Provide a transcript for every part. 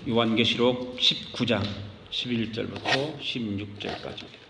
요한계시록 19장 11절부터 16절까지입니다.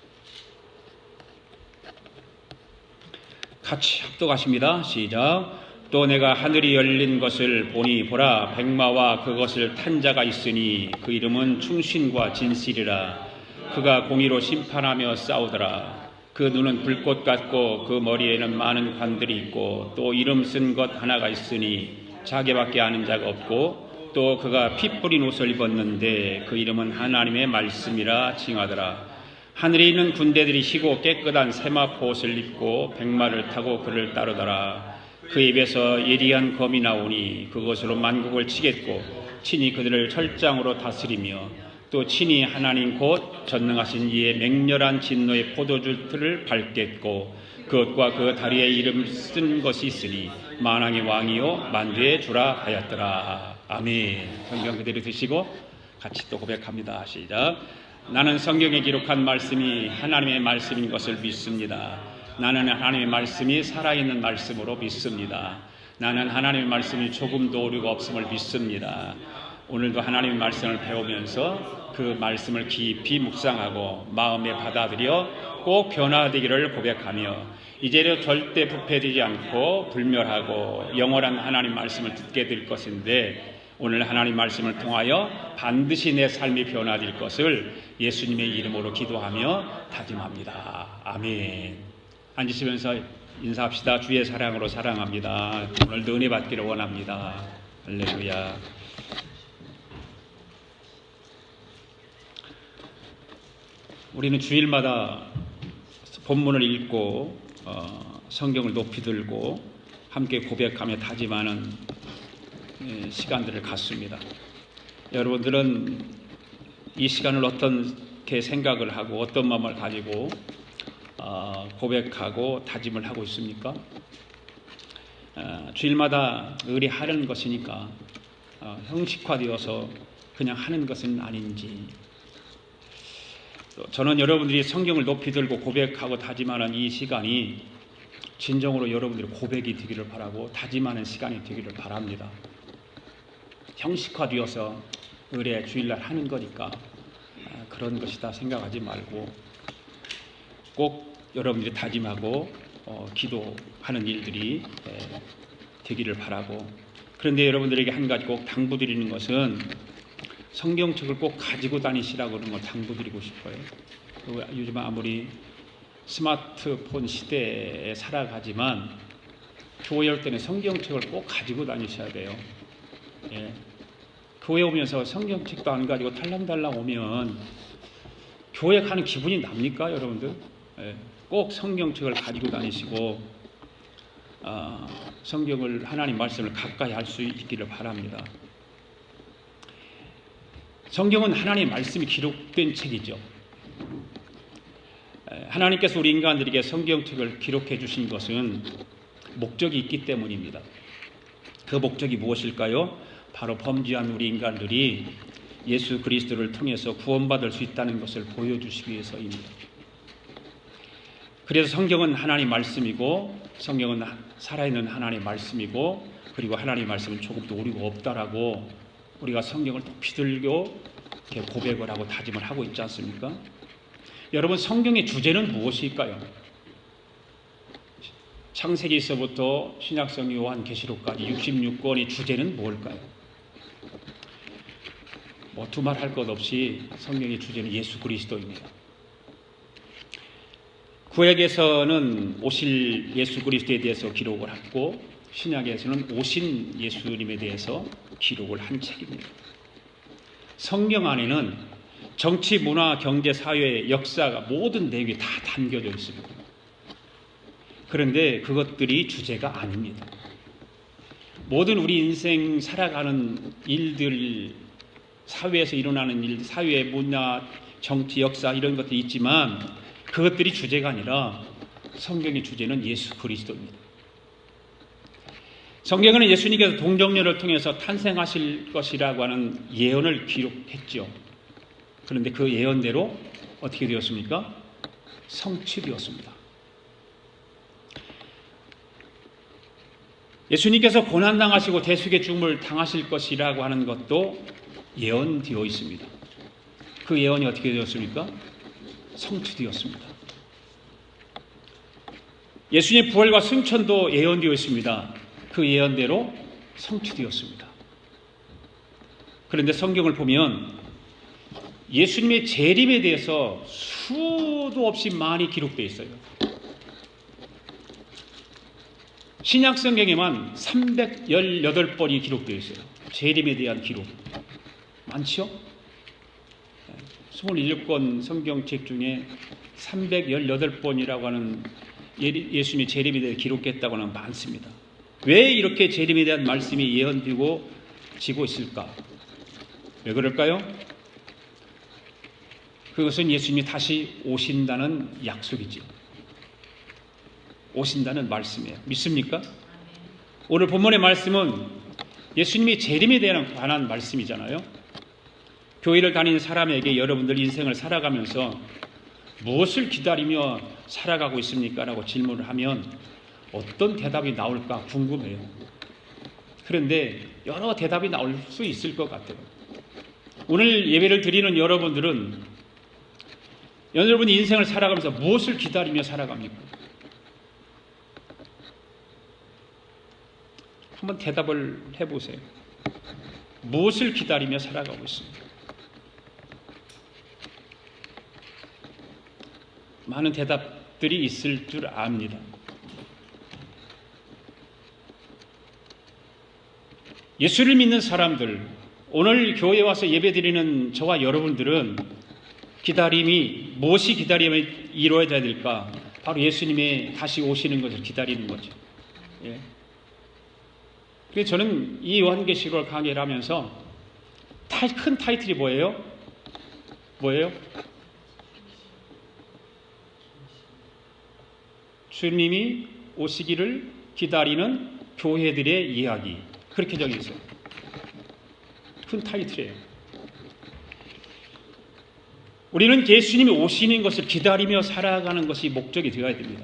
같이 합독하십니다. 시작. 또 내가 하늘이 열린 것을 보니 보라 백마와 그것을 탄 자가 있으니 그 이름은 충신과 진실이라. 그가 공의로 심판하며 싸우더라. 그 눈은 불꽃 같고 그 머리에는 많은 관들이 있고 또 이름 쓴 것 하나가 있으니 자기밖에 아는 자가 없고 또 그가 피 뿌린 옷을 입었는데 그 이름은 하나님의 말씀이라 칭하더라. 하늘에 있는 군대들이 희고 깨끗한 세마포 옷을 입고 백마를 타고 그를 따르더라. 그 입에서 예리한 검이 나오니 그것으로 만국을 치겠고 친히 그들을 철장으로 다스리며 또 친히 하나님 곧 전능하신 이의 맹렬한 진노의 포도주 틀을 밟겠고 그것과 그 다리에 이름 쓴 것이 있으니 만왕의 왕이요 만주의 주라 하였더라. 아멘. 성경 그대로 드시고 같이 또 고백합니다. 시작. 나는 성경에 기록한 말씀이 하나님의 말씀인 것을 믿습니다. 나는 하나님의 말씀이 살아있는 말씀으로 믿습니다. 나는 하나님의 말씀이 조금도 오류가 없음을 믿습니다. 오늘도 하나님의 말씀을 배우면서 그 말씀을 깊이 묵상하고 마음에 받아들여 꼭 변화되기를 고백하며 이제는 절대 부패되지 않고 불멸하고 영원한 하나님 말씀을 듣게 될 것인데 오늘 하나님 말씀을 통하여 반드시 내 삶이 변화될 것을 예수님의 이름으로 기도하며 다짐합니다. 아멘. 앉으시면서 인사합시다. 주의 사랑으로 사랑합니다. 오늘도 은혜 받기를 원합니다. 할렐루야. 우리는 주일마다 본문을 읽고 성경을 높이 들고 함께 고백하며 다짐하는 시간들을 갖습니다. 여러분들은 이 시간을 어떻게 생각을 하고 어떤 마음을 가지고 고백하고 다짐을 하고 있습니까? 주일마다 의례하는 것이니까 형식화되어서 그냥 하는 것은 아닌지, 저는 여러분들이 성경을 높이 들고 고백하고 다짐하는 이 시간이 진정으로 여러분들의 고백이 되기를 바라고 다짐하는 시간이 되기를 바랍니다. 형식화되어서 의례 주일날 하는 거니까 그런 것이다 생각하지 말고 꼭 여러분들이 다짐하고 기도하는 일들이 되기를 바라고, 그런데 여러분들에게 한 가지 꼭 당부드리는 것은 성경책을 꼭 가지고 다니시라고 그런 걸 당부드리고 싶어요. 요즘 아무리 스마트폰 시대에 살아가지만 교회 올 때는 성경책을 꼭 가지고 다니셔야 돼요. 예. 교회 오면서 성경책도 안 가지고 탈랑달랑 오면 교회 가는 기분이 납니까, 여러분들? 예. 꼭 성경책을 가지고 다니시고 성경을, 하나님 말씀을 가까이 할 수 있기를 바랍니다. 성경은 하나님의 말씀이 기록된 책이죠. 하나님께서 우리 인간들에게 성경책을 기록해 주신 것은 목적이 있기 때문입니다. 그 목적이 무엇일까요? 바로 범죄한 우리 인간들이 예수 그리스도를 통해서 구원받을 수 있다는 것을 보여주시기 위해서입니다. 그래서 성경은 하나님의 말씀이고 성경은 살아있는 하나님의 말씀이고, 그리고 하나님의 말씀은 조금도 오류가 없다라고 우리가 성경을 높이 들고 이렇게 고백을 하고 다짐을 하고 있지 않습니까? 여러분, 성경의 주제는 무엇일까요? 창세기에서부터 신약성 요한계시록까지 66권의 주제는 뭘까요? 두말할 것 없이 성경의 주제는 예수 그리스도입니다. 구약에서는 오실 예수 그리스도에 대해서 기록을 하고 신약에서는 오신 예수님에 대해서 기록을 한 책입니다. 성경 안에는 정치, 문화, 경제, 사회, 역사가 모든 내용이 다 담겨져 있습니다. 그런데 그것들이 주제가 아닙니다. 모든 우리 인생 살아가는 일들, 사회에서 일어나는 일, 사회, 문화, 정치, 역사 이런 것들이 있지만 그것들이 주제가 아니라 성경의 주제는 예수 그리스도입니다. 성경은 예수님께서 동정녀를 통해서 탄생하실 것이라고 하는 예언을 기록했죠. 그런데 그 예언대로 어떻게 되었습니까? 성취되었습니다. 예수님께서 고난당하시고 대속의 죽음을 당하실 것이라고 하는 것도 예언되어 있습니다. 그 예언이 어떻게 되었습니까? 성취되었습니다. 예수님의 부활과 승천도 예언되어 있습니다. 그 예언대로 성취되었습니다. 그런데 성경을 보면 예수님의 재림에 대해서 수도 없이 많이 기록되어 있어요. 신약 성경에만 318번이 기록되어 있어요. 재림에 대한 기록. 많죠? 27권 성경책 중에 318번이라고 하는 예수님의 재림에 대해 기록했다고 하는 많습니다. 왜 이렇게 재림에 대한 말씀이 예언되고 지고 있을까? 왜 그럴까요? 그것은 예수님이 다시 오신다는 약속이죠. 오신다는 말씀이에요. 믿습니까? 오늘 본문의 말씀은 예수님이 재림에 관한 말씀이잖아요. 교회를 다니는 사람에게 여러분들 인생을 살아가면서 무엇을 기다리며 살아가고 있습니까? 라고 질문을 하면 어떤 대답이 나올까 궁금해요. 그런데 여러 대답이 나올 수 있을 것 같아요. 오늘 예배를 드리는 여러분들은 여러분이 인생을 살아가면서 무엇을 기다리며 살아갑니까? 한번 대답을 해보세요. 무엇을 기다리며 살아가고 있습니까? 많은 대답들이 있을 줄 압니다. 예수를 믿는 사람들, 오늘 교회에 와서 예배드리는 저와 여러분들은 무엇이 기다리면 이루어져야 될까? 바로 예수님의 다시 오시는 것을 기다리는 거죠. 예. 그래서 저는 이 요한계시록 강의를 하면서 큰 타이틀이 뭐예요? 주님이 오시기를 기다리는 교회들의 이야기. 그렇게 적혀 있어요. 큰 타이틀이에요. 우리는 예수님이 오시는 것을 기다리며 살아가는 것이 목적이 되어야 됩니다.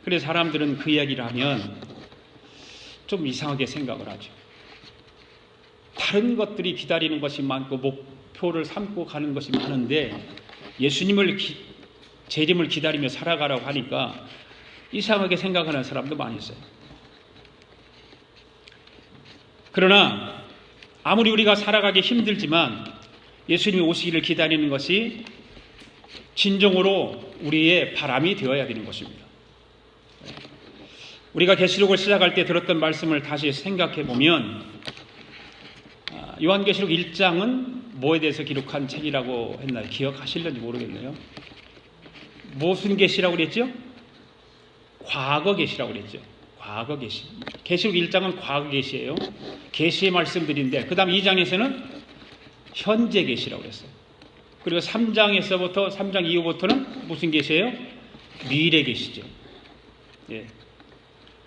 그래서 사람들은 그 이야기를 하면 좀 이상하게 생각을 하죠. 다른 것들이 기다리는 것이 많고 목표를 삼고 가는 것이 많은데 예수님을 재림을 기다리며 살아가라고 하니까 이상하게 생각하는 사람도 많이 있어요. 그러나 아무리 우리가 살아가기 힘들지만 예수님이 오시기를 기다리는 것이 진정으로 우리의 바람이 되어야 되는 것입니다. 우리가 계시록을 시작할 때 들었던 말씀을 다시 생각해 보면 요한계시록 1장은 뭐에 대해서 기록한 책이라고 했나요? 기억하실는지 모르겠네요. 무슨 계시라고 그랬죠? 과거 계시라고 그랬죠. 과거 계시. 계시록 1장은 과거 계시예요. 계시의 말씀들인데 그 다음 2장에서는 현재 계시라고 그랬어요. 그리고 3장 이후부터는 무슨 계시예요? 미래 계시죠. 예.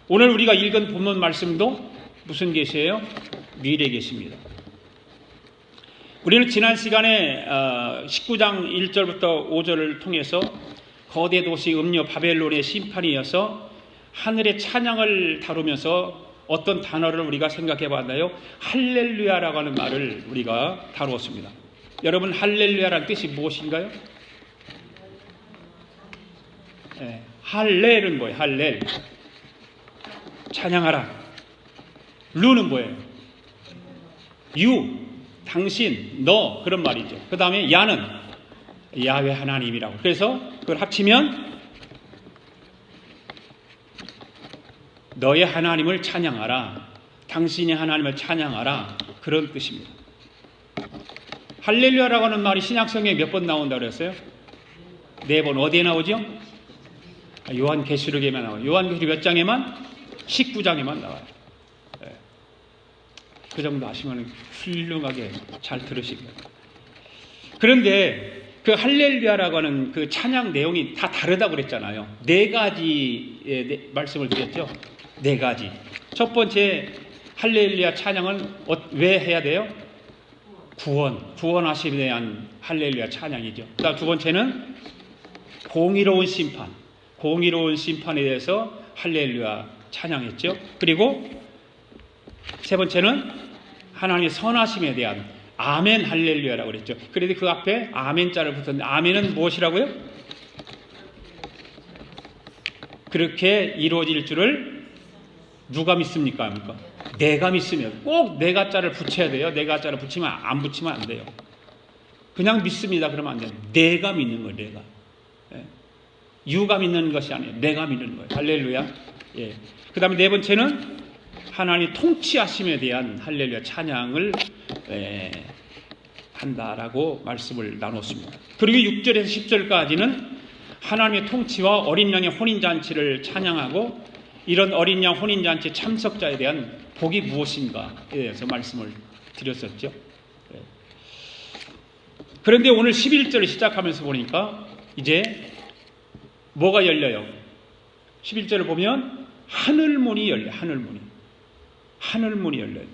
오늘 우리가 읽은 본문 말씀도 무슨 계시예요? 미래 계시입니다. 우리는 지난 시간에 19장 1절부터 5절을 통해서 거대 도시 음녀 바벨론의 심판이어서 하늘의 찬양을 다루면서 어떤 단어를 우리가 생각해 봤나요? 할렐루야라고 하는 말을 우리가 다루었습니다. 여러분, 할렐루야라는 뜻이 무엇인가요? 네, 할렐은 뭐예요? 할렐. 찬양하라. 루는 뭐예요? 유, 당신, 너, 그런 말이죠. 그 다음에 야는 야훼 하나님이라고. 그래서 그걸 합치면 너의 하나님을 찬양하라. 당신의 하나님을 찬양하라. 그런 뜻입니다. 할렐루야라고 하는 말이 신약성경에 몇 번 나온다고 그랬어요? 4번. 어디에 나오죠? 요한계시록에만 나와요. 요한계시록 몇 장에만? 19장에만 나와요. 네. 그 정도 아시면 훌륭하게 잘 들으십니다. 그런데 그 할렐루야라고 하는 그 찬양 내용이 다 다르다고 그랬잖아요. 4가지의 말씀을 드렸죠. 4가지. 첫 번째 할렐루야 찬양은 왜 해야 돼요? 구원하심에 대한 할렐루야 찬양이죠. 그다음 두 번째는 공의로운 심판에 대해서 할렐루야 찬양했죠. 그리고 세 번째는 하나님의 선하심에 대한 아멘 할렐루야라고 그랬죠. 그런데 그 앞에 아멘자를 붙였는데 아멘은 무엇이라고요? 그렇게 이루어질 줄을 누가 믿습니까? 합니까? 내가 믿으면 꼭 내가자를 붙여야 돼요. 내가자를 붙이면 안 붙이면 안 돼요. 그냥 믿습니다. 그러면 안 돼요. 내가 믿는 거예요. 내가. 예. 유가 믿는 것이 아니에요. 내가 믿는 거예요. 할렐루야. 예. 그 다음에 네 번째는 하나님 통치하심에 대한 할렐루야 찬양을 한다라고 말씀을 나눴습니다. 그리고 6절에서 10절까지는 하나님의 통치와 어린 양의 혼인잔치를 찬양하고 이런 어린 양 혼인잔치 참석자에 대한 복이 무엇인가에 대해서 말씀을 드렸었죠. 그런데 오늘 11절을 시작하면서 보니까 이제 뭐가 열려요? 11절을 보면 하늘문이 열려요. 하늘문이 열려요.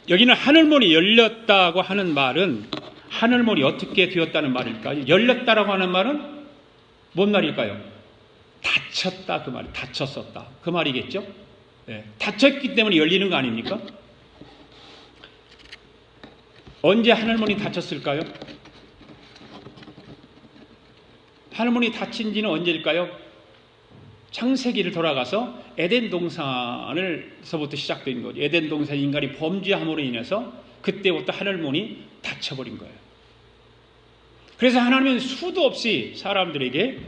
여기는 하늘문이 열렸다고 하는 말은 하늘문이 어떻게 되었다는 말일까요? 열렸다라고 하는 말은 뭔 말일까요? 닫혔다 그 말, 닫혔었다 그 말이겠죠? 네. 닫혔기 때문에 열리는 거 아닙니까? 언제 하늘문이 닫혔을까요? 하늘문이 닫힌 지는 언제일까요? 창세기를 돌아가서 에덴 동산에서부터 시작된 거죠. 에덴 동산 인간이 범죄함으로 인해서 그때부터 하늘문이 닫혀버린 거예요. 그래서 하나님은 수도 없이 사람들에게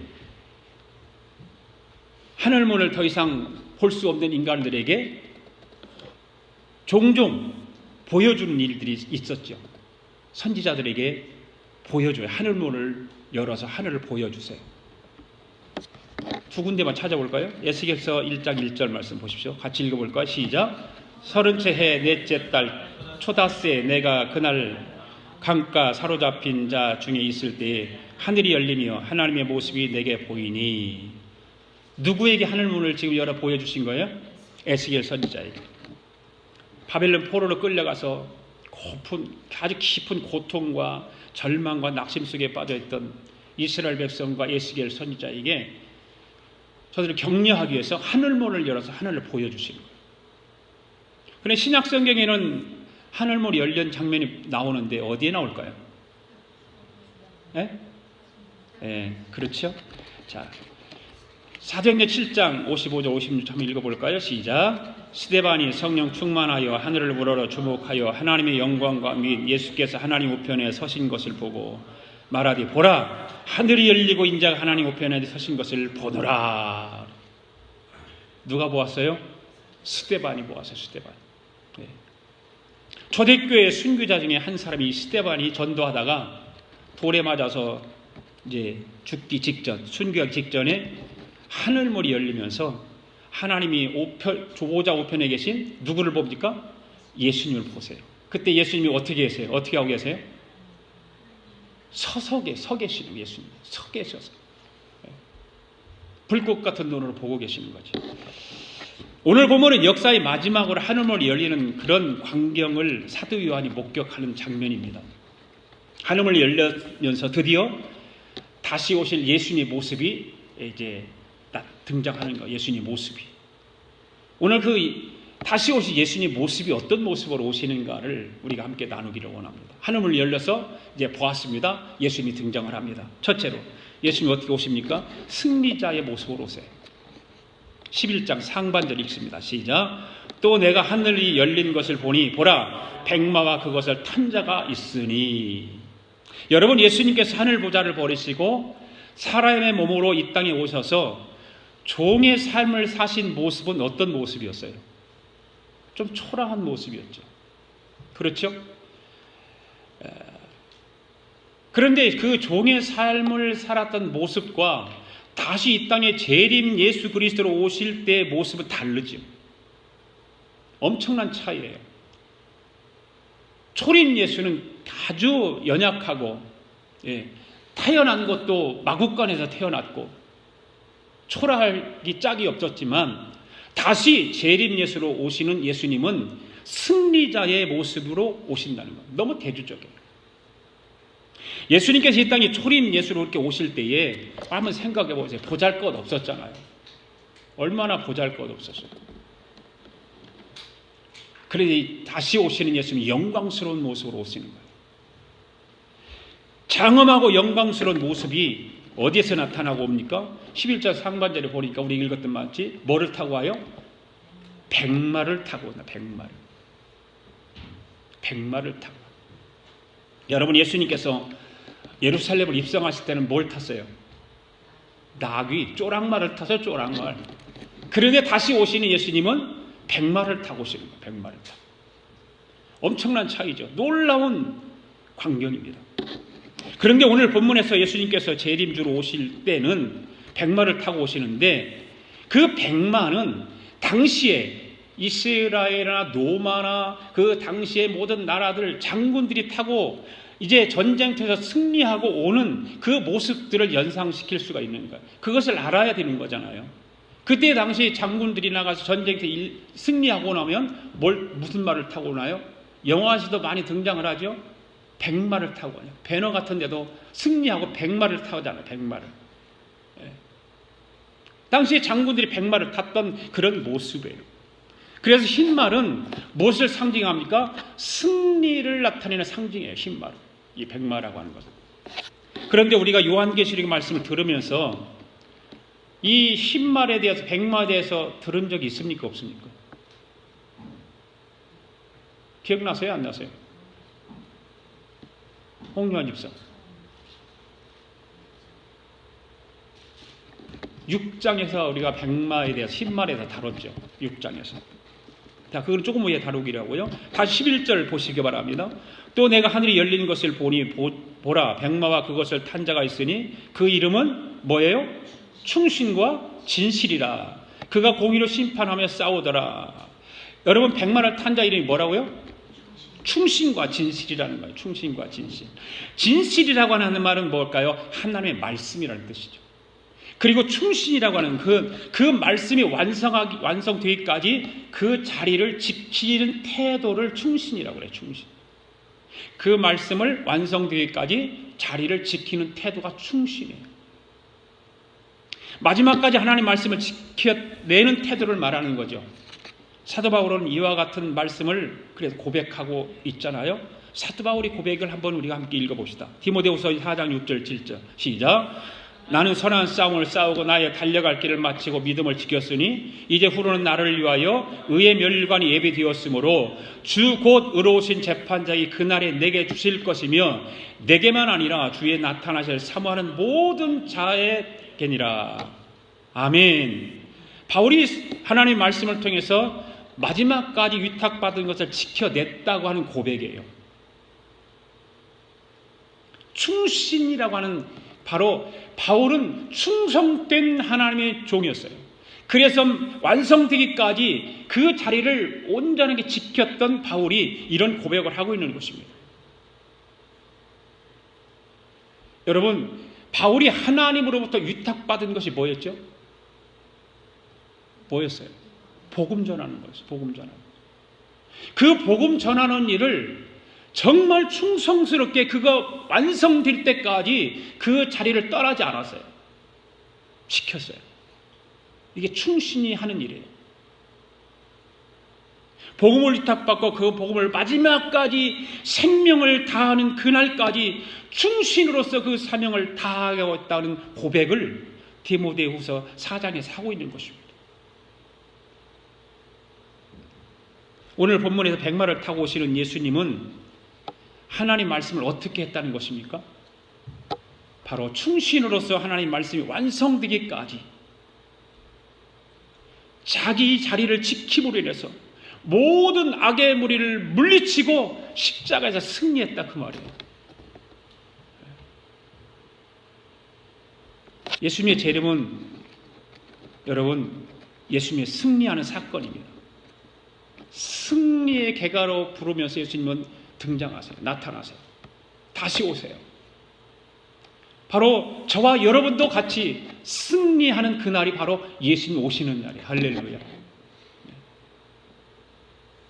하늘문을 더 이상 볼 수 없는 인간들에게 종종 보여주는 일들이 있었죠. 선지자들에게 보여줘요. 하늘문을 열어서 하늘을 보여주세요. 두 군데만 찾아볼까요? 에스겔서 1장 1절 말씀 보십시오. 같이 읽어볼까요? 시작. 30채 해 넷째 달 초다스에 내가 그날 강가 사로잡힌 자 중에 있을 때에 하늘이 열리며 하나님의 모습이 내게 보이니. 누구에게 하늘문을 지금 열어 보여주신 거예요? 에스겔 선지자에게. 바벨론 포로로 끌려가서 아주 깊은 고통과 절망과 낙심 속에 빠져있던 이스라엘 백성과 에스겔 선지자에게 저들을 격려하기 위해서 하늘문을 열어서 하늘을 보여주신 거예요. 그런데 신약 성경에는 하늘문이 열린 장면이 나오는데 어디에 나올까요? 그렇죠? 자, 사도행전 7장 55절 56절 한번 읽어볼까요? 시작. 스데반이 성령 충만하여 하늘을 우러러 주목하여 하나님의 영광과 및 예수께서 하나님 우편에 서신 것을 보고 말하되 보라 하늘이 열리고 인자가 하나님 우편에 서신 것을 보노라. 누가 보았어요? 스데반이 보았어요. 스데반. 네. 초대교회 순교자 중에 한 사람이 스데반이 전도하다가 돌에 맞아서 이제 죽기 직전, 순교하기 직전에 하늘문이 열리면서 하나님이 보호자 우편에 계신 누구를 봅니까? 예수님을 보세요. 그때 예수님이 어떻게 계세요? 어떻게 하고 계세요? 서 계시는 예수님. 서 계셔서. 불꽃 같은 눈으로 보고 계시는 거지. 오늘 보면은 역사의 마지막으로 하늘문이 열리는 그런 광경을 사도 요한이 목격하는 장면입니다. 하늘문이 열리면서 드디어 다시 오실 예수님의 모습이 이제 등장하는 거예요. 예수님 모습이. 오늘 그 다시 오실 예수님 모습이 어떤 모습으로 오시는가를 우리가 함께 나누기를 원합니다. 하늘문을 열려서 이제 보았습니다. 예수님이 등장을 합니다. 첫째로 예수님이 어떻게 오십니까? 승리자의 모습으로 오세요. 11장 상반절 읽습니다. 시작. 또 내가 하늘이 열린 것을 보니 보라 백마와 그것을 탄 자가 있으니. 여러분, 예수님께서 하늘 보좌를 버리시고 사람의 몸으로 이 땅에 오셔서 종의 삶을 사신 모습은 어떤 모습이었어요? 좀 초라한 모습이었죠. 그렇죠? 그런데 그 종의 삶을 살았던 모습과 다시 이 땅에 재림 예수 그리스도로 오실 때의 모습은 다르죠. 엄청난 차이예요. 초림 예수는 아주 연약하고 태어난 것도 마구간에서 태어났고 초라하기 짝이 없었지만 다시 재림 예수로 오시는 예수님은 승리자의 모습으로 오신다는 거예요. 너무 대조적이에요. 예수님께서 이 땅에 초림 예수로 이렇게 오실 때에 한번 생각해 보세요. 보잘것 없었잖아요. 얼마나 보잘것 없었어요. 그런데 다시 오시는 예수님이 영광스러운 모습으로 오시는 거예요. 장엄하고 영광스러운 모습이 어디에서 나타나고 옵니까? 11절 상반절에 보니까 우리 읽었던 맞지? 뭐를 타고 와요? 백마를 타고 온다. 백마를 타고. 여러분, 예수님께서 예루살렘을 입성하실 때는 뭘 탔어요? 나귀, 쪼랑말을 타서 쪼랑말. 그런데 다시 오시는 예수님은 백마를 타고 오시는 거예요. 백마를 타고. 엄청난 차이죠. 놀라운 광경입니다. 그런데 오늘 본문에서 예수님께서 재림주로 오실 때는 백마를 타고 오시는데, 그 백마는 당시에 이스라엘이나 로마나 그 당시의 모든 나라들 장군들이 타고 이제 전쟁터에서 승리하고 오는 그 모습들을 연상시킬 수가 있는 거예요. 그것을 알아야 되는 거잖아요. 그때 당시 장군들이 나가서 전쟁터 승리하고 나면 무슨 말을 타고 오나요? 영화에서도 많이 등장을 하죠. 백마를 타고 와요. 배너 같은 데도 승리하고 백마를 타잖아요. 백마를. 예. 당시에 장군들이 백마를 탔던 그런 모습이에요. 그래서 흰말은 무엇을 상징합니까? 승리를 나타내는 상징이에요. 흰말은. 이 백마라고 하는 것은. 그런데 우리가 요한계시록 말씀을 들으면서 이 흰말에 대해서, 백마에 대해서 들은 적이 있습니까? 없습니까? 기억나세요? 안 나세요? 홍요한 집사. 6장에서 우리가 백마에 대해서, 흰말에 대해서 다뤘죠. 6장에서. 자, 그건 조금 후에 다루기라고요. 다시 11절 보시기 바랍니다. 또 내가 하늘이 열린 것을 보니 보라, 백마와 그것을 탄 자가 있으니 그 이름은 뭐예요? 충신과 진실이라. 그가 공의로 심판하며 싸우더라. 여러분, 백마를 탄 자 이름이 뭐라고요? 충신과 진실이라는 거예요. 충신과 진실. 진실이라고 하는 말은 뭘까요? 하나님의 말씀이라는 뜻이죠. 그리고 충신이라고 하는 그 말씀이 완성되기까지 그 자리를 지키는 태도를 충신이라고 그래요. 충신. 그 말씀을 완성되기까지 자리를 지키는 태도가 충신이에요. 마지막까지 하나님 말씀을 지켜내는 태도를 말하는 거죠. 사도 바울은 이와 같은 말씀을 그래서 고백하고 있잖아요. 사도 바울의 고백을 한번 우리가 함께 읽어봅시다. 디모데후서 4장 6절 7절 시작. 나는 선한 싸움을 싸우고 나의 달려갈 길을 마치고 믿음을 지켰으니 이제 후로는 나를 위하여 의의 멸관이 예비되었으므로 주 곧 의로우신 재판장이 그날에 내게 주실 것이며 내게만 아니라 주의 나타나실 사모하는 모든 자에게니라. 아멘. 바울이 하나님의 말씀을 통해서 마지막까지 위탁받은 것을 지켜냈다고 하는 고백이에요. 충신이라고 하는, 바로 바울은 충성된 하나님의 종이었어요. 그래서 완성되기까지 그 자리를 온전하게 지켰던 바울이 이런 고백을 하고 있는 것입니다. 여러분, 바울이 하나님으로부터 위탁받은 것이 뭐였죠? 뭐였어요? 복음 전하는 거였어요. 복음 전하는. 그 복음 전하는 일을 정말 충성스럽게 그가 완성될 때까지 그 자리를 떠나지 않았어요. 지켰어요. 이게 충신이 하는 일이에요. 복음을 위탁받고 그 복음을 마지막까지 생명을 다하는 그날까지 충신으로서 그 사명을 다하겠다는 고백을 디모데후서 4장에서 하고 있는 것입니다. 오늘 본문에서 백마를 타고 오시는 예수님은 하나님 말씀을 어떻게 했다는 것입니까? 바로 충신으로서 하나님 말씀이 완성되기까지 자기 자리를 지킴으로 인해서 모든 악의 무리를 물리치고 십자가에서 승리했다, 그 말이에요. 예수님의 재림은 여러분, 예수님의 승리하는 사건입니다. 승리의 개가로 부르면서 예수님은 등장하세요. 나타나세요. 다시 오세요. 바로 저와 여러분도 같이 승리하는 그날이 바로 예수님 오시는 날이에요. 할렐루야.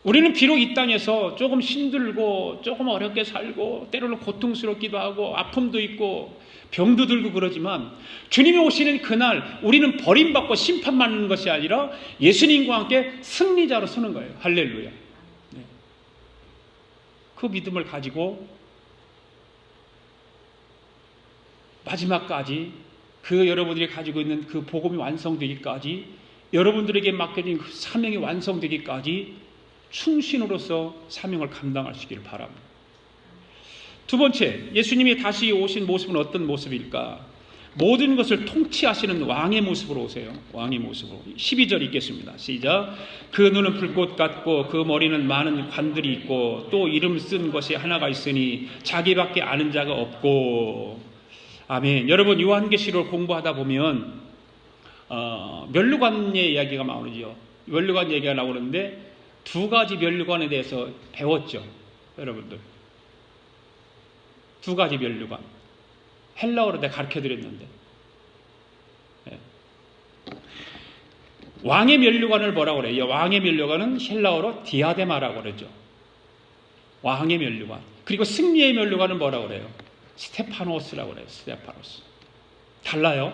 우리는 비록 이 땅에서 조금 힘들고 조금 어렵게 살고 때로는 고통스럽기도 하고 아픔도 있고 병도 들고 그러지만 주님이 오시는 그날 우리는 버림받고 심판받는 것이 아니라 예수님과 함께 승리자로 서는 거예요. 할렐루야. 그 믿음을 가지고 마지막까지 그 여러분들이 가지고 있는 그 복음이 완성되기까지, 여러분들에게 맡겨진 그 사명이 완성되기까지 충신으로서 사명을 감당하시기를 바랍니다. 두 번째, 예수님이 다시 오신 모습은 어떤 모습일까? 모든 것을 통치하시는 왕의 모습으로 오세요. 왕의 모습으로. 12절 읽겠습니다. 시작. 그 눈은 불꽃 같고 그 머리는 많은 관들이 있고 또 이름 쓴 것이 하나가 있으니 자기밖에 아는 자가 없고. 아멘. 여러분, 요한계시록을 공부하다 보면 면류관의 이야기가 나오죠. 면류관 얘기가 나오는데 두 가지 면류관에 대해서 배웠죠. 여러분들. 두 가지 면류관. 헬라어로 내가 가르쳐드렸는데, 왕의 면류관을 뭐라고 그래요? 왕의 면류관은 헬라어로 디아데마라고 그러죠. 왕의 면류관. 그리고 승리의 면류관은 뭐라고 그래요? 스테파노스라고 그래요. 스테파노스. 달라요.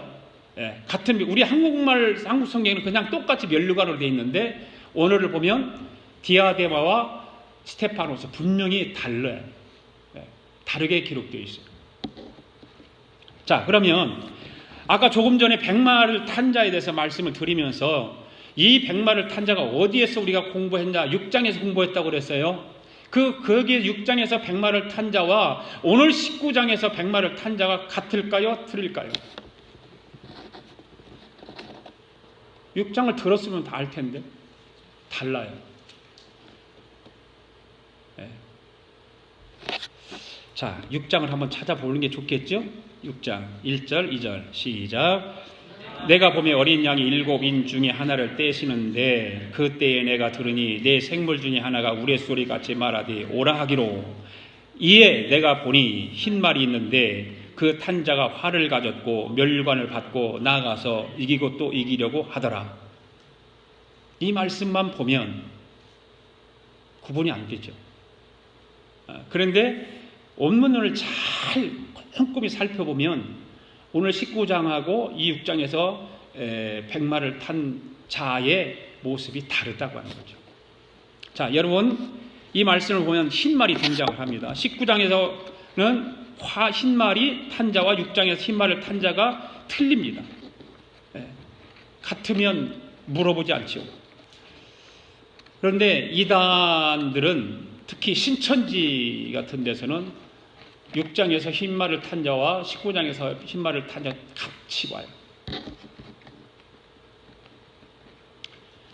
같은, 우리 한국 성경에는 그냥 똑같이 면류관으로 되어 있는데 오늘을 보면 디아데마와 스테파노스 분명히 달라요. 다르게 기록되어 있어요. 자, 그러면 아까 조금 전에 백마를 탄 자에 대해서 말씀을 드리면서 이 백마를 탄 자가 어디에서 우리가 공부했냐? 6장에서 공부했다고 그랬어요. 거기에 6장에서 백마를 탄 자와 오늘 19장에서 백마를 탄 자가 같을까요? 틀릴까요? 6장을 들었으면 다 알 텐데 달라요. 자, 6장을 한번 찾아보는 게 좋겠죠? 6장 1절 2절 시작. 내가 보매 어린 양이 7인 중에 하나를 떼시는데 그때에 내가 들으니 내 생물 중에 하나가 우레소리 같이 말하되 오라 하기로. 이에 내가 보니 흰 말이 있는데 그 탄 자가 활을 가졌고 면류관을 받고 나아가서 이기고 또 이기려고 하더라. 이 말씀만 보면 구분이 안 되죠. 그런데 원문을 잘 꼼꼼히 살펴보면 오늘 19장하고 이 6장에서 백마를 탄 자의 모습이 다르다고 하는 거죠. 자, 여러분, 이 말씀을 보면 흰말이 등장을 합니다. 19장에서는 흰말이 탄 자와 6장에서 흰말을 탄 자가 틀립니다. 같으면 물어보지 않죠. 그런데 이단들은 특히 신천지 같은 데서는 6장에서 흰말을 탄 자와 19장에서 흰말을 탄 자 같이 와요.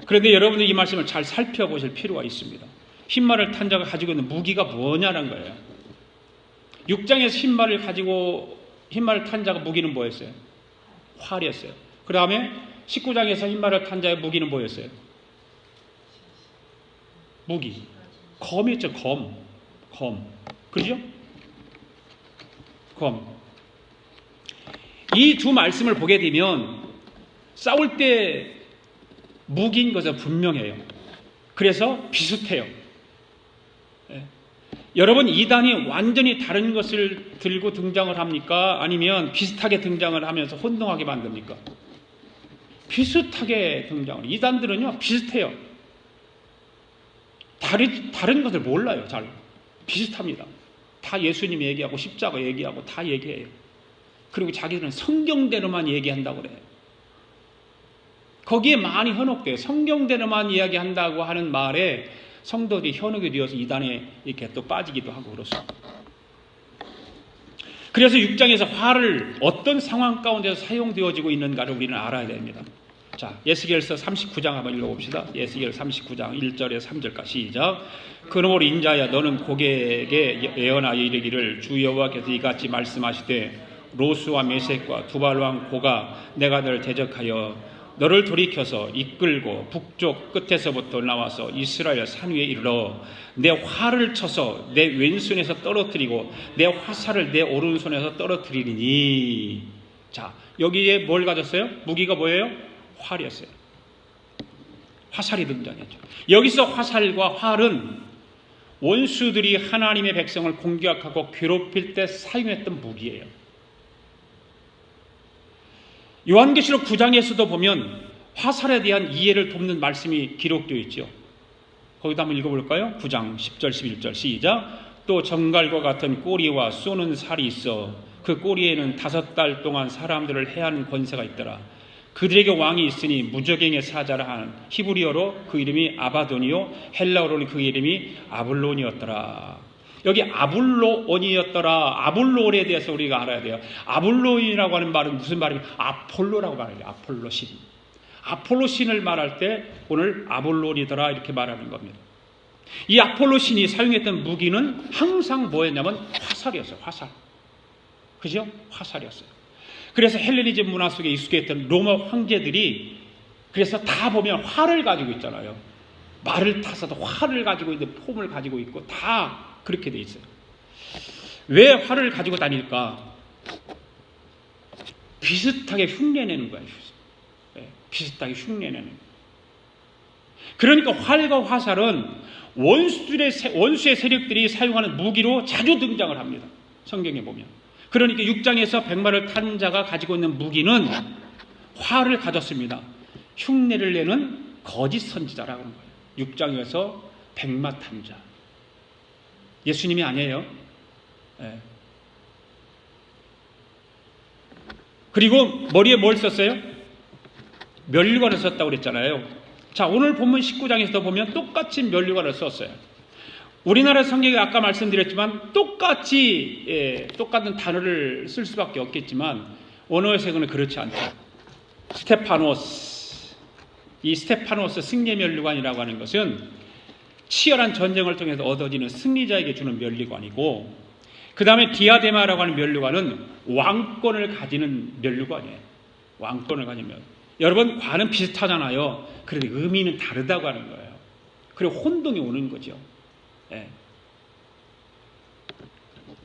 그런데 여러분들이 이 말씀을 잘 살펴보실 필요가 있습니다. 흰말을 탄 자가 가지고 있는 무기가 뭐냐는 거예요. 6장에서 흰말을 탄 자가 무기는 뭐였어요? 활이었어요. 그 다음에 19장에서 흰말을 탄 자의 무기는 뭐였어요? 무기. 검이었죠. 검. 그죠? 검. 이 두 말씀을 보게 되면 싸울 때 무기인 것은 분명해요. 그래서 비슷해요. 여러분, 이단이 완전히 다른 것을 들고 등장을 합니까? 아니면 비슷하게 등장을 하면서 혼동하게 만듭니까? 비슷하게 등장을. 이단들은요, 비슷해요. 다른 것을 몰라요. 잘. 비슷합니다. 다 예수님 얘기하고 십자가 얘기하고 다 얘기해요. 그리고 자기들은 성경대로만 얘기한다고 그래요. 거기에 많이 현혹돼요. 성경대로만 이야기한다고 하는 말에 성도들이 현혹이 되어서 이단에 이렇게 또 빠지기도 하고 그렇습니다. 그래서 6장에서 활을 어떤 상황 가운데서 사용되어지고 있는가를 우리는 알아야 됩니다. 자, 예스겔서 39장 한번 읽어봅시다. 예스겔 39장 1절에서 3절까지 시작. 그러므로 인자야, 너는 고객에게 예언하여 이르기를 주 여호와께서 이같이 말씀하시되 로스와 메섹과 두발왕 고가 내가 너를 대적하여 너를 돌이켜서 이끌고 북쪽 끝에서부터 나와서 이스라엘 산 위에 이르러 내 활을 쳐서 내 왼손에서 떨어뜨리고 내 화살을 내 오른손에서 떨어뜨리니. 자, 여기에 뭘 가졌어요? 무기가 뭐예요? 활이었어요. 화살이 등장했죠. 여기서 화살과 활은 원수들이 하나님의 백성을 공격하고 괴롭힐 때 사용했던 무기예요. 요한계시록 9장에서도 보면 화살에 대한 이해를 돕는 말씀이 기록되어 있죠. 거기다 한번 읽어볼까요? 9장 10절 11절 시작. 또 정갈과 같은 꼬리와 쏘는 살이 있어 그 꼬리에는 5달 동안 사람들을 해하는 권세가 있더라. 그들에게 왕이 있으니 무적행의 사자라 하는 히브리어로 그 이름이 아바돈이요 헬라어로는 그 이름이 아블론이었더라. 여기 아블론이었더라. 아블론에 대해서 우리가 알아야 돼요. 아블론이라고 하는 말은 무슨 말이냐? 아폴로라고 말해요. 아폴로신. 아폴로신을 말할 때 오늘 아볼론이더라 이렇게 말하는 겁니다. 이 아폴로신이 사용했던 무기는 항상 뭐였냐면 화살이었어요. 화살. 그죠? 화살이었어요. 그래서 헬레니즘 문화 속에 익숙했던 로마 황제들이 그래서 다 보면 활을 가지고 있잖아요. 말을 타서도 활을 가지고 있는 폼을 가지고 있고 다 그렇게 돼 있어요. 왜 활을 가지고 다닐까? 비슷하게 흉내내는 거예요. 비슷하게 흉내내는. 그러니까 활과 화살은 원수의 세력들이 사용하는 무기로 자주 등장을 합니다. 성경에 보면. 그러니까 6장에서 백마를 탄 자가 가지고 있는 무기는 활을 가졌습니다. 흉내를 내는 거짓 선지자라고 하는 거예요. 6장에서 백마 탄 자. 예수님이 아니에요. 네. 그리고 머리에 뭘 썼어요? 면류관을 썼다고 그랬잖아요. 자, 오늘 본문 19장에서도 보면 똑같이 면류관을 썼어요. 우리나라 성경에 아까 말씀드렸지만 똑같은 단어를 쓸 수밖에 없겠지만 원어에서는 그렇지 않죠. 스테파노스. 이 스테파노스 승리 면류관이라고 하는 것은 치열한 전쟁을 통해서 얻어지는 승리자에게 주는 면류관이고, 그 다음에 디아데마라고 하는 면류관은 왕권을 가지는 면류관이에요. 왕권을 가지는 면류관. 여러분, 관은 비슷하잖아요. 그런데 의미는 다르다고 하는 거예요. 그리고 혼동이 오는 거죠. 예.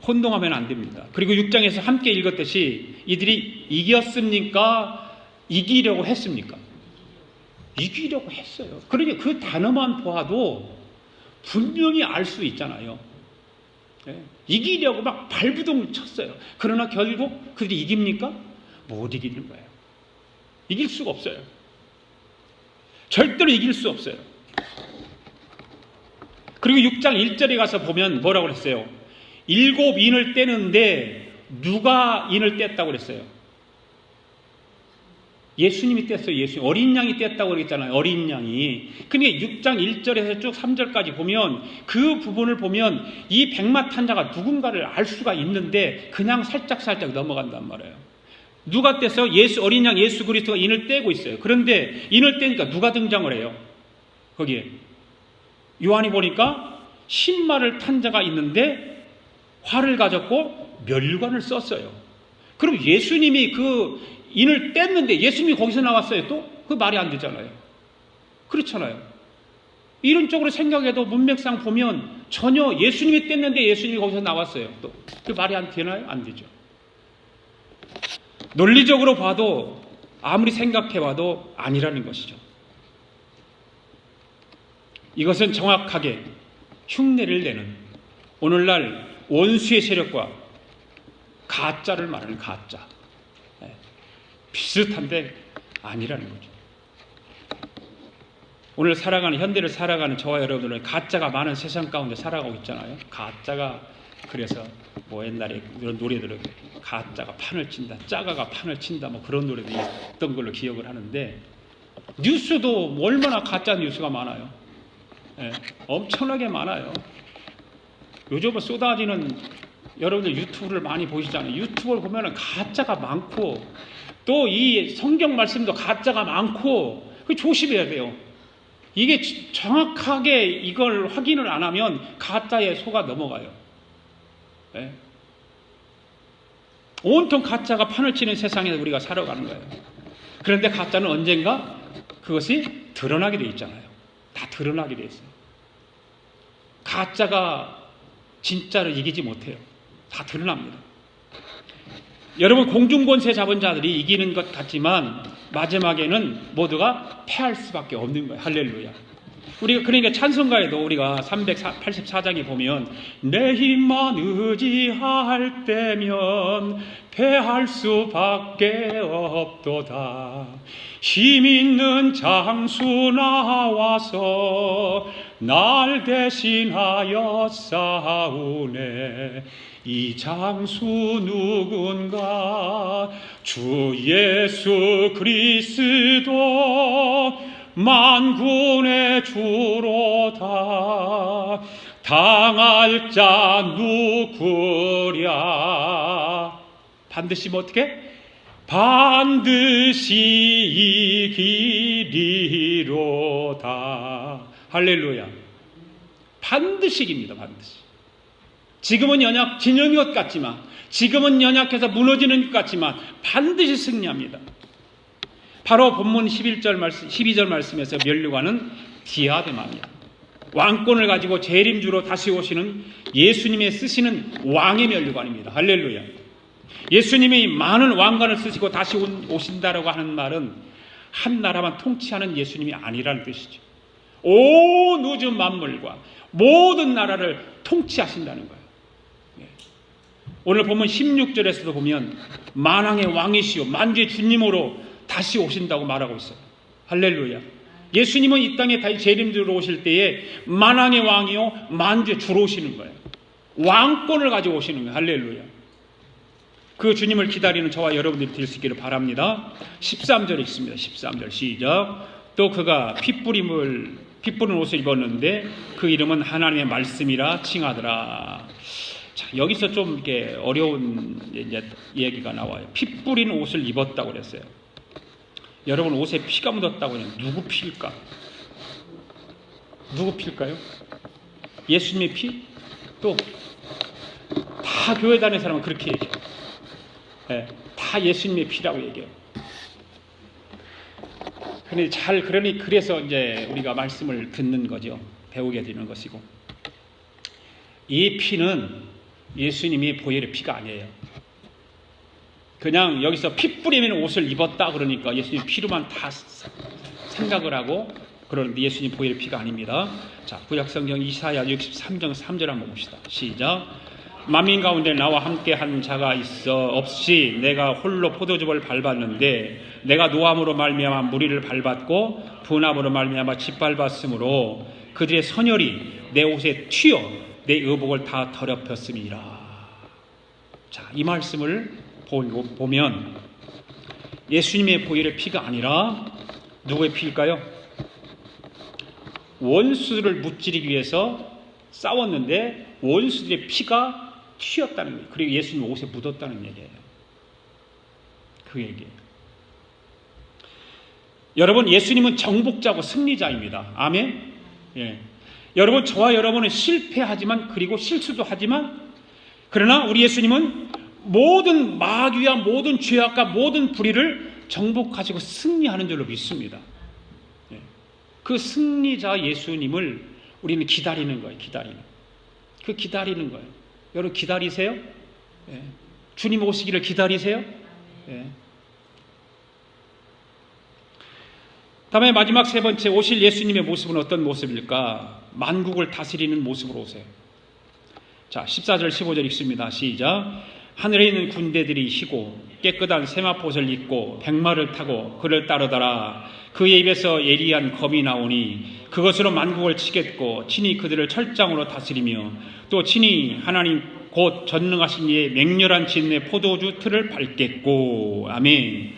혼동하면 안 됩니다. 그리고 6장에서 함께 읽었듯이 이들이 이겼습니까? 이기려고 했습니까? 이기려고 했어요. 그러니까 그 단어만 보아도 분명히 알 수 있잖아요. 예. 이기려고 막 발부동을 쳤어요. 그러나 결국 그들이 이깁니까? 못 이기는 거예요. 이길 수가 없어요. 절대로 이길 수 없어요. 그리고 6장 1절에 가서 보면 뭐라고 그랬어요? 7인을 떼는데 누가 인을 뗐다고 그랬어요? 예수님이 뗐어요. 예수님. 어린 양이 뗐다고 그랬잖아요. 어린 양이. 그러니까 6장 1절에서 쭉 3절까지 보면 그 부분을 보면 이 백마 탄자가 누군가를 알 수가 있는데 그냥 살짝 넘어간단 말이에요. 누가 떼서 어린 양 예수 그리스도가 인을 떼고 있어요. 그런데 인을 떼니까 누가 등장을 해요? 거기에 요한이 보니까 신마를 탄 자가 있는데 활을 가졌고 면류관을 썼어요. 그럼 예수님이 그 인을 뗐는데 예수님이 거기서 나왔어요? 또? 그 말이 안 되잖아요. 그렇잖아요. 이런 쪽으로 생각해도 문맥상 보면 전혀 예수님이 뗐는데 예수님이 거기서 나왔어요. 또 그 말이 안 되나요? 안 되죠. 논리적으로 봐도 아무리 생각해봐도 아니라는 것이죠. 이것은 정확하게 흉내를 내는 오늘날 원수의 세력과 가짜를 말하는 가짜. 비슷한데 아니라는 거죠. 오늘 현대를 살아가는 저와 여러분들은 가짜가 많은 세상 가운데 살아가고 있잖아요. 가짜가 그래서 옛날에 이런 노래들은 가짜가 판을 친다, 짜가가 판을 친다, 그런 노래도 있던 걸로 기억을 하는데 뉴스도 얼마나 가짜 뉴스가 많아요. 예, 엄청나게 많아요. 요즘은 쏟아지는 여러분들 유튜브를 많이 보시잖아요. 유튜브를 보면은 가짜가 많고 또 이 성경 말씀도 가짜가 많고 조심해야 돼요. 이게 정확하게 이걸 확인을 안 하면 가짜에 속아 넘어가요. 네. 온통 가짜가 판을 치는 세상에서 우리가 살아가는 거예요. 그런데 가짜는 언젠가 그것이 드러나게 돼 있잖아요. 다 드러나게 돼 있어요. 가짜가 진짜를 이기지 못해요. 다 드러납니다. 여러분, 공중권세 잡은 자들이 이기는 것 같지만 마지막에는 모두가 패할 수밖에 없는 거예요. 할렐루야. 우리가 그러니까 찬송가에도 우리가 384장에 보면 내 힘만 의지할 때면 패할 수밖에 없도다. 힘 있는 장수 나와서 날 대신하여 싸우네. 이 장수 누군가? 주 예수 그리스도 만군의 주로다. 당할 자 누구랴? 반드시 뭐 어떻게? 반드시 이기리로다. 할렐루야. 반드시 이깁니다. 반드시. 지금은 진영인 것 같지만, 지금은 연약해서 무너지는 것 같지만 반드시 승리합니다. 바로 본문 12절 말씀에서 면류관은 디아데마입니다. 왕권을 가지고 재림주로 다시 오시는 예수님의 쓰시는 왕의 면류관입니다. 할렐루야. 예수님이 많은 왕관을 쓰시고 다시 오신다라고 하는 말은 한 나라만 통치하는 예수님이 아니라는 뜻이죠. 온 우주 만물과 모든 나라를 통치하신다는 거예요. 오늘 보면 16절에서도 보면 만왕의 왕이시오 만주의 주님으로 다시 오신다고 말하고 있어요. 할렐루야. 예수님은 이 땅에 다시 재림주로 오실 때에 만왕의 왕이요 만주의 주로 오시는 거예요. 왕권을 가지고 오시는 거예요. 할렐루야. 그 주님을 기다리는 저와 여러분들이 될 수 있기를 바랍니다. 13절에 있습니다. 13절 시작. 또 그가 피 뿌린 옷을 입었는데 그 이름은 하나님의 말씀이라 칭하더라. 자, 여기서 좀 이렇게 어려운 이제 얘기가 나와요. 피 뿌린 옷을 입었다고 그랬어요. 여러분 옷에 피가 묻었다고 해요. 누구 피일까? 누구 피일까요? 예수님의 피? 또 다 교회 다니는 사람은 그렇게 얘기해요. 네, 다 예수님의 피라고 얘기해요. 그래서 이제 우리가 말씀을 듣는 거죠. 배우게 되는 것이고. 이 피는 예수님이 보혈의 피가 아니에요. 그냥 여기서 피 뿌리면 옷을 입었다 그러니까 예수님 피로만 다 생각을 하고 그러는데 예수님 보혈의 피가 아닙니다. 자, 구약성경 이사야 63장 3절 한번 봅시다. 시작. 만민 가운데 나와 함께 한 자가 있어 없이 내가 홀로 포도즙을 밟았는데 내가 노함으로 말미암아 무리를 밟았고 분함으로 말미암아 짓밟았으므로 그들의 선혈이 내 옷에 튀어 내 의복을 다 더럽혔음이라. 자, 이 말씀을 보면 예수님의 보혈의 피가 아니라 누구의 피일까요? 원수들을 무찌르기 위해서 싸웠는데 원수들의 피가 튀었다는 거예요. 그리고 예수님 옷에 묻었다는 얘기예요. 그 얘기예요. 여러분, 예수님은 정복자고 승리자입니다. 아멘. 예. 여러분, 저와 여러분은 실패하지만 그리고 실수도 하지만 그러나 우리 예수님은 모든 마귀와 모든 죄악과 모든 불의를 정복하시고 승리하는 줄로 믿습니다. 예. 그 승리자 예수님을 우리는 기다리는 거예요. 기다리는 거예요. 여러분 기다리세요? 예. 주님 오시기를 기다리세요? 예. 다음에 마지막 세 번째 오실 예수님의 모습은 어떤 모습일까? 만국을 다스리는 모습으로 오세요. 자, 14절 15절 읽습니다. 시작. 하늘에 있는 군대들이 희고 깨끗한 세마포옷을 입고 백마를 타고 그를 따르더라. 그의 입에서 예리한 검이 나오니 그것으로 만국을 치겠고 친히 그들을 철장으로 다스리며 또 친히 하나님 곧 전능하신 이의 맹렬한 진노의 포도주 틀을 밟겠고. 아멘.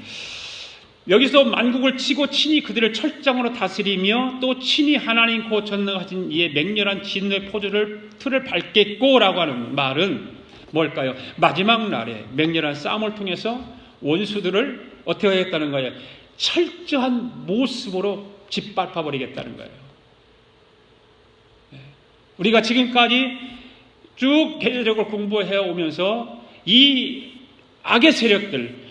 여기서 만국을 치고 친히 그들을 철장으로 다스리며 또 친히 하나님 곧 전능하신 이의 맹렬한 진노의 포도주를 틀을 밟겠고 라고 하는 말은 뭘까요? 마지막 날에 맹렬한 싸움을 통해서 원수들을 어떻게 하겠다는 거예요? 철저한 모습으로 짓밟아 버리겠다는 거예요. 우리가 지금까지 쭉 계절적으로 공부해 오면서 이 악의 세력들,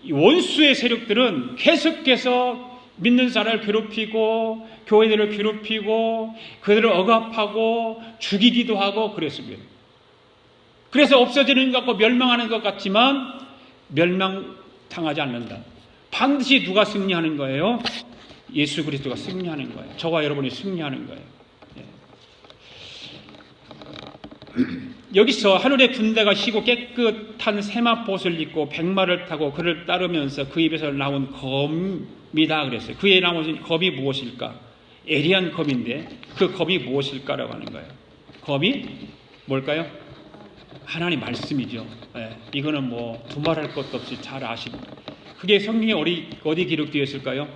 이 원수의 세력들은 계속해서 믿는 사람을 괴롭히고 교회들을 괴롭히고 그들을 억압하고 죽이기도 하고 그랬습니다. 그래서 없어지는 것 같고 멸망하는 것 같지만 멸망당하지 않는다. 반드시 누가 승리하는 거예요? 예수 그리스도가 승리하는 거예요. 저와 여러분이 승리하는 거예요. 여기서 하늘의 군대가 희고 깨끗한 세마포옷을 입고 백마를 타고 그를 따르면서 그 입에서 나온 검이다 그랬어요. 그의 나온 검이 무엇일까? 예리한 검인데 그 검이 무엇일까라고 하는 거예요. 검이 뭘까요? 하나님 말씀이죠. 이거는 뭐 두말할 것도 없이 잘 아시고, 그게 성경에 어디 기록되어 있을까요?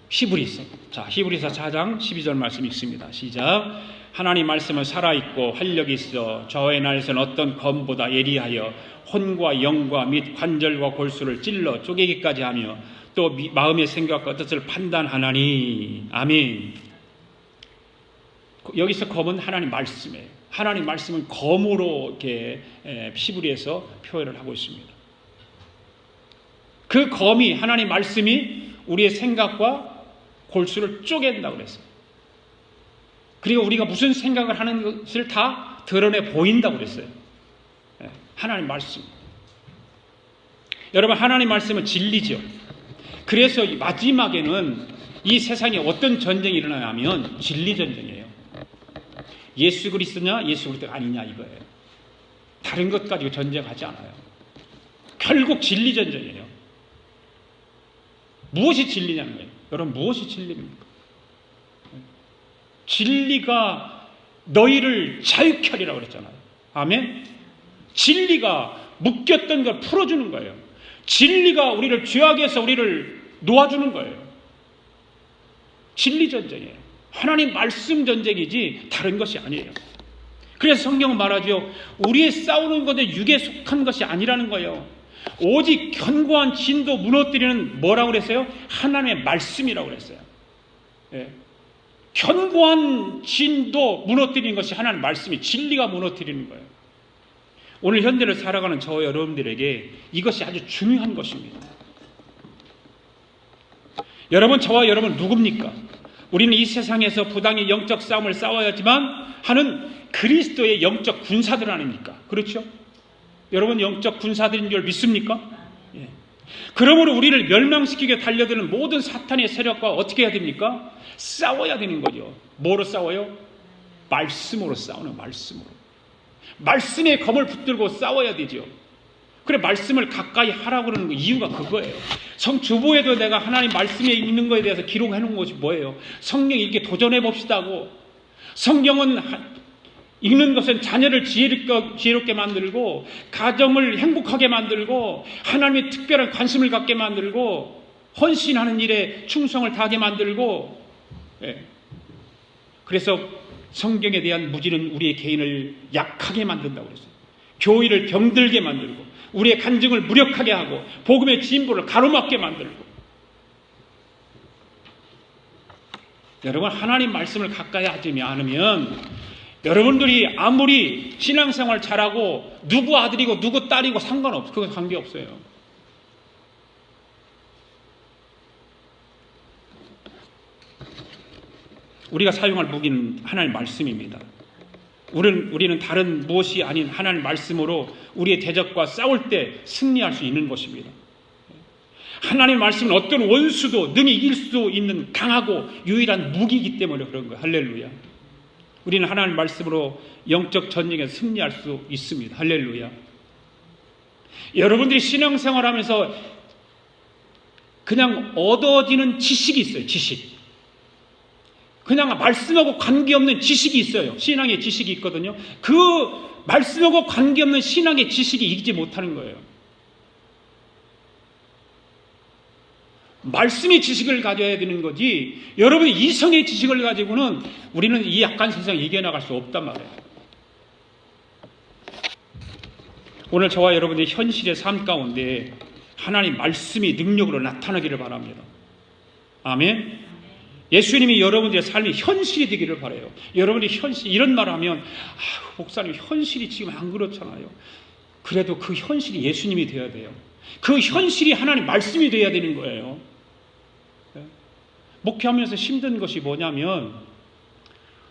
히브리서. 자, 히브리서 4장 12절 말씀 읽습니다. 시작. 하나님 말씀은 살아있고 활력이 있어 좌우의 날에서는 어떤 검보다 예리하여 혼과 영과 및 관절과 골수를 찔러 쪼개기까지 하며 또 마음의 생각과 뜻을 판단하나니. 아멘. 여기서 검은 하나님 말씀이에요. 하나님 말씀은 검으로 이렇게 히브리에서 표현을 하고 있습니다. 그 검이, 하나님 말씀이 우리의 생각과 골수를 쪼갠다고 그랬어요. 그리고 우리가 무슨 생각을 하는 것을 다 드러내 보인다고 그랬어요. 하나님 말씀. 여러분, 하나님 말씀은 진리죠. 그래서 마지막에는 이 세상에 어떤 전쟁이 일어나냐면 진리 전쟁이에요. 예수 그리스도냐 예수 그리스도가 아니냐 이거예요. 다른 것 가지고 전쟁하지 않아요. 결국 진리 전쟁이에요. 무엇이 진리냐는 거예요. 여러분, 무엇이 진리입니까? 진리가 너희를 자유케 하리라고 그랬잖아요. 아멘. 진리가 묶였던 걸 풀어주는 거예요. 진리가 우리를 죄악에서 우리를 놓아주는 거예요. 진리 전쟁이에요. 하나님 말씀 전쟁이지 다른 것이 아니에요. 그래서 성경은 말하죠. 우리의 싸우는 것은 육에 속한 것이 아니라는 거예요. 오직 견고한 진도 무너뜨리는 뭐라고 그랬어요? 하나님의 말씀이라고 그랬어요. 견고한 진도 무너뜨리는 것이 하나님의 말씀이, 진리가 무너뜨리는 거예요. 오늘 현대를 살아가는 저 여러분들에게 이것이 아주 중요한 것입니다. 여러분, 저와 여러분 누굽니까? 우리는 이 세상에서 부당히 영적 싸움을 싸워야지만 하는 그리스도의 영적 군사들 아닙니까? 그렇죠? 여러분, 영적 군사들인 줄 믿습니까? 예. 그러므로 우리를 멸망시키게 달려드는 모든 사탄의 세력과 어떻게 해야 됩니까? 싸워야 되는 거죠. 뭐로 싸워요? 말씀으로 싸우는, 말씀으로. 말씀의 검을 붙들고 싸워야 되죠. 그래, 말씀을 가까이 하라고 그러는 거, 이유가 그거예요. 주보에도 내가 하나님 말씀에 있는 거에 대해서 기록해 놓은 것이 뭐예요? 성경 읽기 도전해 봅시다고. 성경은 읽는 것은 자녀를 지혜롭게 만들고, 가정을 행복하게 만들고, 하나님의 특별한 관심을 갖게 만들고, 헌신하는 일에 충성을 다하게 만들고, 그래서 성경에 대한 무지는 우리의 개인을 약하게 만든다고 그랬어요. 교회를 병들게 만들고, 우리의 간증을 무력하게 하고, 복음의 진보를 가로막게 만들고. 여러분, 하나님 말씀을 가까이 하지 않으면 여러분들이 아무리 신앙생활 잘하고 누구 아들이고 누구 딸이고 상관없어요. 그건 관계없어요. 우리가 사용할 무기는 하나님 말씀입니다. 우리는 다른 무엇이 아닌 하나님 말씀으로 우리의 대적과 싸울 때 승리할 수 있는 것입니다. 하나님 말씀은 어떤 원수도 능히 이길 수 있는 강하고 유일한 무기이기 때문에 그런 거예요. 할렐루야. 우리는 하나님 말씀으로 영적 전쟁에 승리할 수 있습니다. 할렐루야. 여러분들이 신앙생활하면서 그냥 얻어지는 지식이 있어요. 지식. 그냥 말씀하고 관계없는 지식이 있어요. 신앙의 지식이 있거든요. 그 말씀하고 관계없는 신앙의 지식이 이기지 못하는 거예요. 말씀의 지식을 가져야 되는 거지, 여러분이 이성의 지식을 가지고는 우리는 이 약한 세상에 이겨나갈 수 없단 말이에요. 오늘 저와 여러분의 현실의 삶 가운데 하나님 말씀이 능력으로 나타나기를 바랍니다. 아멘. 예수님이 여러분들의 삶이 현실이 되기를 바라요. 여러분이 현실, 이런 말을 하면 목사님 현실이 지금 안 그렇잖아요. 그래도 그 현실이 예수님이 되어야 돼요. 그 현실이 하나님 말씀이 되어야 되는 거예요. 목회하면서 힘든 것이 뭐냐면,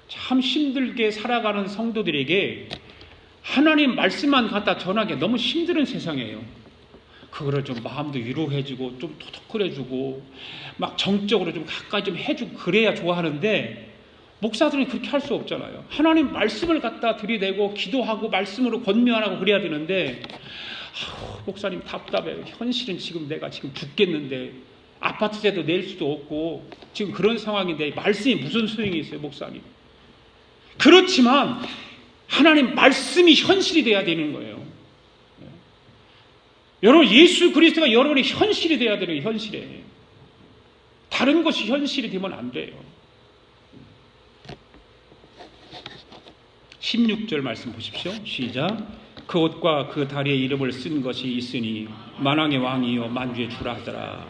참 힘들게 살아가는 성도들에게 하나님 말씀만 갖다 전하기 너무 힘든 세상이에요. 그거를 좀 마음도 위로해주고 좀 토닥거려주고 막 정적으로 좀 가까이 좀 해주고 그래야 좋아하는데, 목사들은 그렇게 할 수 없잖아요. 하나님 말씀을 갖다 들이대고 기도하고 말씀으로 권면하고 그래야 되는데, 목사님 답답해요. 현실은 지금 내가 지금 죽겠는데 아파트세도 낼 수도 없고 지금 그런 상황인데 말씀이 무슨 소용이 있어요, 목사님? 그렇지만 하나님 말씀이 현실이 돼야 되는 거예요. 여러분, 예수 그리스도가 여러분의 현실이 돼야 되는 거예요. 현실에. 다른 것이 현실이 되면 안 돼요. 16절 말씀 보십시오. 시작. 그 옷과 그 다리에 이름을 쓴 것이 있으니 만왕의 왕이요 만주의 주라 하더라.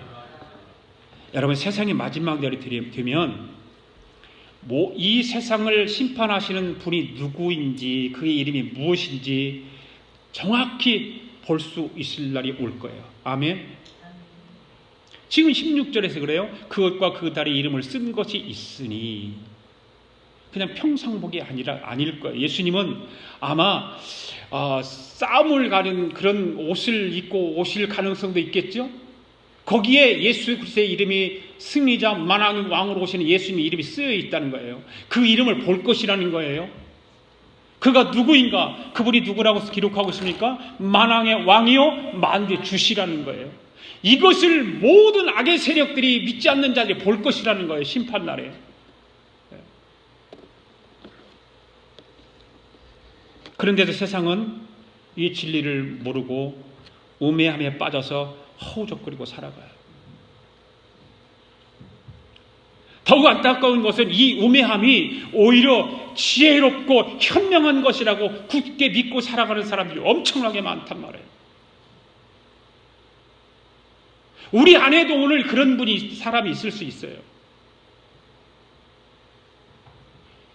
여러분, 세상의 마지막 날이 되면 이 세상을 심판하시는 분이 누구인지, 그의 이름이 무엇인지 정확히 볼 수 있을 날이 올 거예요. 아멘. 지금 16절에서 그래요. 그것과 그 다리에 이름을 쓴 것이 있으니, 그냥 평상복이 아닐 거예요. 예수님은 아마 싸움을 가는 그런 옷을 입고 오실 가능성도 있겠죠. 거기에 예수 그리스도의 이름이 승리자 만왕의 왕으로 오시는 예수님의 이름이 쓰여 있다는 거예요. 그 이름을 볼 것이라는 거예요. 그가 누구인가? 그분이 누구라고 기록하고 있습니까? 만왕의 왕이요 만주의 주시라는 거예요. 이것을 모든 악의 세력들이 믿지 않는 자들이 볼 것이라는 거예요. 심판날에. 그런데도 세상은 이 진리를 모르고 우매함에 빠져서 허우적거리고 살아가요. 더욱 안타까운 것은 이 우매함이 오히려 지혜롭고 현명한 것이라고 굳게 믿고 살아가는 사람들이 엄청나게 많단 말이에요. 우리 안에도 오늘 그런 사람이 있을 수 있어요.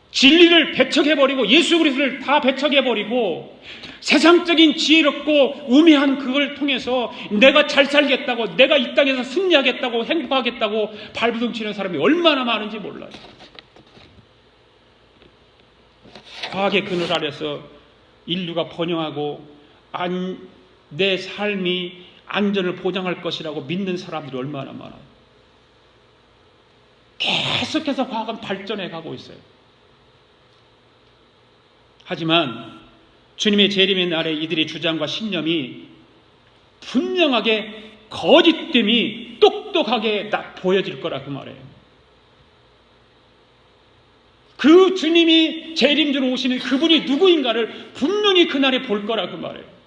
진리를 배척해버리고 예수 그리스도를 다 배척해버리고 세상적인 지혜롭고 우매한 그걸 통해서 내가 잘 살겠다고, 내가 이 땅에서 승리하겠다고, 행복하겠다고 발부둥치는 사람이 얼마나 많은지 몰라요. 과학의 그늘 아래서 인류가 번영하고 내 삶이 안전을 보장할 것이라고 믿는 사람들이 얼마나 많아요. 계속해서 과학은 발전해 가고 있어요. 하지만 주님의 재림의 날에 이들의 주장과 신념이 분명하게 거짓됨이 똑똑하게 보여질 거라 그 말이에요. 그 주님이 재림주로 오시는 그분이 누구인가를 분명히 그날에 볼 거라 그 말이에요.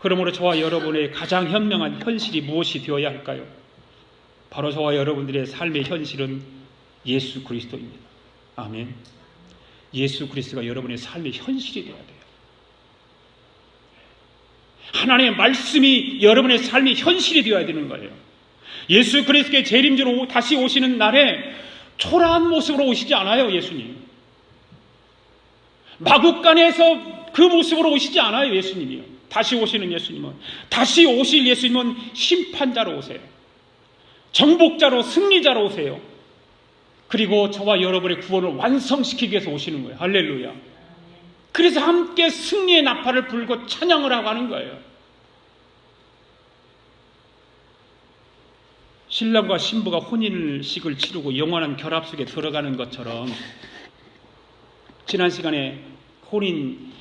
그러므로 저와 여러분의 가장 현명한 현실이 무엇이 되어야 할까요? 바로 저와 여러분들의 삶의 현실은 예수 그리스도입니다. 아멘. 예수 그리스도가 여러분의 삶의 현실이 되어야 돼요. 하나님의 말씀이 여러분의 삶의 현실이 되어야 되는 거예요. 예수 그리스도의 재림주로 다시 오시는 날에 초라한 모습으로 오시지 않아요. 예수님 마구간에서 그 모습으로 오시지 않아요. 예수님이요. 다시 오시는 예수님은, 다시 오실 예수님은 심판자로 오세요. 정복자로, 승리자로 오세요. 그리고 저와 여러분의 구원을 완성시키기 위해서 오시는 거예요. 할렐루야. 그래서 함께 승리의 나팔을 불고 찬양을 하고 하는 거예요. 신랑과 신부가 혼인식을 치르고 영원한 결합 속에 들어가는 것처럼, 지난 시간에 혼인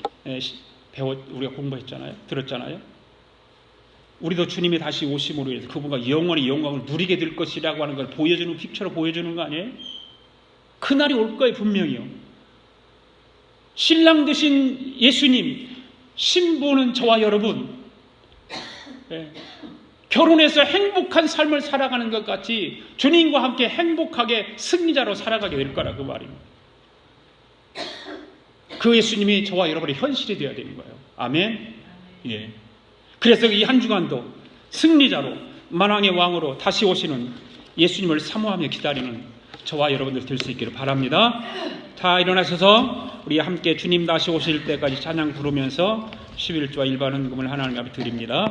우리가 공부했잖아요. 들었잖아요. 우리도 주님이 다시 오심으로 인해서 그분과 영원히 영광을 누리게 될 것이라고 하는 걸 보여주는, 픽처로 보여주는 거 아니에요? 그날이 올 거예요. 분명히요. 신랑 되신 예수님, 신부는 저와 여러분, 결혼해서 행복한 삶을 살아가는 것 같이 주님과 함께 행복하게 승리자로 살아가게 될 거라 그 말입니다. 그 예수님이 저와 여러분의 현실이 되어야 되는 거예요. 아멘. 예. 그래서 이 한 주간도 승리자로, 만왕의 왕으로 다시 오시는 예수님을 사모하며 기다리는 저와 여러분들 될 수 있기를 바랍니다. 다 일어나셔서 우리 함께 주님 다시 오실 때까지 찬양 부르면서 11조와 일반 헌금을 하나님 앞에 드립니다.